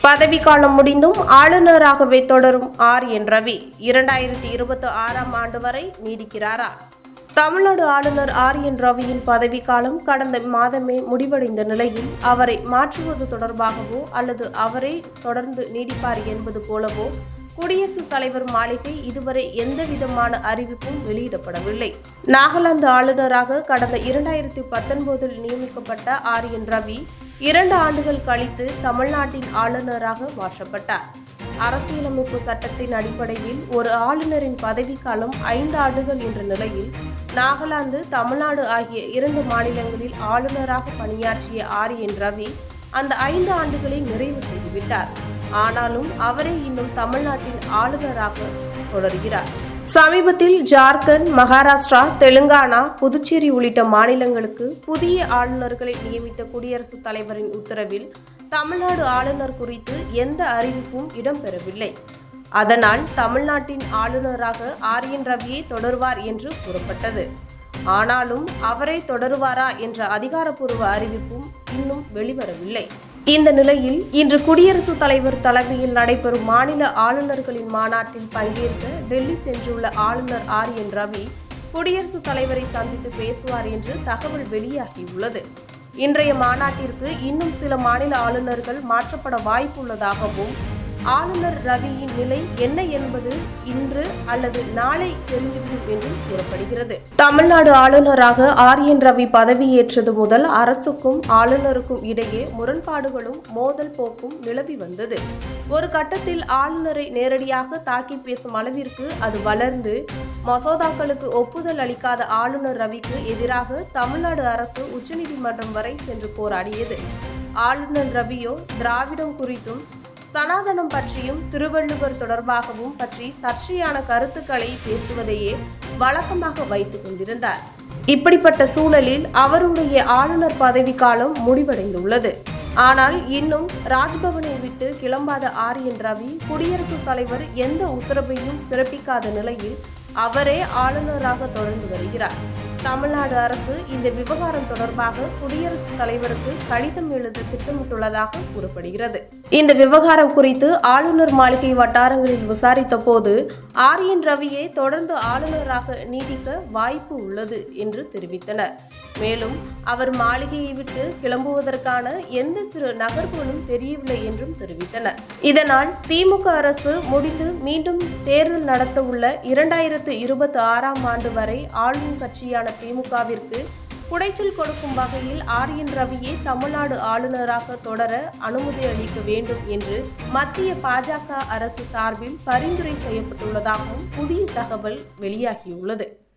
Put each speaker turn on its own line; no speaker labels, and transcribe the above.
பதவிக்காலம் முடிந்தும் ஆளுநராகவே தொடரும் என் ரவி 2026ஆம் ஆண்டு வரை நீடிக்கிறாரா? தமிழ்நாடு ஆளுநர் என் ரவியின் பதவிக்காலம் கடந்த மாதமே முடிவடைந்த நிலையில் அவரை மாற்றுவது தொடர்பாகவோ அல்லது அவரே தொடர்ந்து நீடிப்பார் என்பது போலவோ குடியரசுத் தலைவர் மாளிகை இதுவரை எந்தவிதமான அறிவிப்பும் வெளியிடப்படவில்லை. நாகாலாந்து ஆளுநராக கடந்த 2019இல் நியமிக்கப்பட்ட என் ரவி 2 ஆண்டுகள் கழித்து தமிழ்நாட்டின் ஆளுநராக மாற்றப்பட்டார். அரசியலமைப்பு சட்டத்தின் அடிப்படையில் ஒரு ஆளுநரின் பதவிக்காலம் 5 ஆண்டுகள் என்ற நிலையில் நாகாலாந்து, தமிழ்நாடு ஆகிய 2 மாநிலங்களில் ஆளுநராக பணியாற்றிய என் ரவி அந்த 5 ஆண்டுகளை நிறைவு செய்துவிட்டார். ஆனாலும் அவரே இன்னும் தமிழ்நாட்டின் ஆளுநராக தொடர்கிறார். சமீபத்தில் ஜார்க்கண்ட், மகாராஷ்டிரா, தெலுங்கானா, புதுச்சேரி உள்ளிட்ட மாநிலங்களுக்கு புதிய ஆளுநர்களை நியமித்த குடியரசுத் தலைவரின் உத்தரவில் தமிழ்நாடு ஆளுநர் குறித்து எந்த அறிவிப்பும் இடம்பெறவில்லை. அதனால் தமிழ்நாட்டின் ஆளுநராக என் ரவியே தொடர்வார் என்று கூறப்பட்டது. ஆனாலும் அவரை தொடருவாரா என்ற அதிகாரப்பூர்வ அறிவிப்பும் இன்னும் வெளிவரவில்லை. இந்த நிலையில் இன்று குடியரசுத் தலைவர் தலைமையில் நடைபெறும் மாநில ஆளுநர்களின் மாநாட்டில் பங்கேற்க டெல்லி சென்றுள்ள ஆளுநர் என் ரவி குடியரசுத் தலைவரை சந்தித்து பேசுவார் என்று தகவல் வெளியாகியுள்ளது. இன்றைய மாநாட்டிற்கு இன்னும் சில மாநில ஆளுநர்கள் மாற்றப்பட வாய்ப்புள்ளதாகவும் ஆளுநர் ரவியின் நிலை என்ன என்பது இன்று அல்லது நாளை தெரிந்துவிடும் என்றும் கூறப்படுகிறது. தமிழ்நாடு ஆளுநராக என் ரவி பதவியேற்றது முதல் அரசுக்கும் ஆளுநருக்கும் இடையே முரண்பாடுகளும் மோதல் போக்கும் நிலவி வந்தது. ஒரு கட்டத்தில் ஆளுநரை நேரடியாக தாக்கி பேசும் அளவிற்கு அது வளர்ந்து மசோதாக்களுக்கு ஒப்புதல் அளிக்காத ஆளுநர் ரவிக்கு எதிராக தமிழ்நாடு அரசு உச்சநீதிமன்றம் வரை சென்று போராடியது. ஆளுநர் ரவியோ திராவிடம் குறித்தும் சனாதனம் பற்றியும் திருவள்ளுவர் தொடர்பாகவும் பற்றி சர்ச்சையான கருத்துக்களை பேசுவதையே வழக்கமாக வைத்துக் கொண்டிருந்தார். இப்படிப்பட்ட சூழலில் அவருடைய ஆளுநர் பதவிக்காலம் முடிவடைந்துள்ளது. ஆனால் இன்னும் ராஜ்பவனை விட்டு கிளம்பாத என் ரவி குடியரசுத் தலைவர் எந்த உத்தரவையும் பிறப்பிக்காத நிலையில் அவரே ஆளுநராக தொடர்ந்து வருகிறார். தமிழ்நாடு அரசு இந்த விவகாரம் தொடர்பாக குடியரசுத் தலைவருக்கு கடிதம் எழுத திட்டமிட்டுள்ளதாக கூறப்படுகிறது. இந்த விவகாரம் குறித்து ஆளுநர் மாளிகை வட்டாரங்களில் விசாரித்த போது என் ரவியை தொடர்ந்து ஆளுநராக நீடிக்க வாய்ப்பு உள்ளது என்று தெரிவித்தனர். மேலும் அவர் மாளிகையை விட்டு கிளம்புவதற்கான எந்த சிறு நகர்வுகளும் தெரியவில்லை என்றும் தெரிவித்தனர். இதனால் திமுக அரசு முடிந்து மீண்டும் தேர்தல் நடத்த உள்ள 2026ஆம் ஆண்டு வரை ஆளும் கட்சியான திமுகவிற்கு குடைச்சல் கொடுக்கும் வகையில் என் ரவியை தமிழ்நாடு ஆளுநராக தொடர அனுமதி அளிக்க வேண்டும் என்று மத்திய பாஜக அரசு சார்பில் பரிந்துரை செய்யப்பட்டுள்ளதாகவும் புதிய தகவல் வெளியாகியுள்ளது.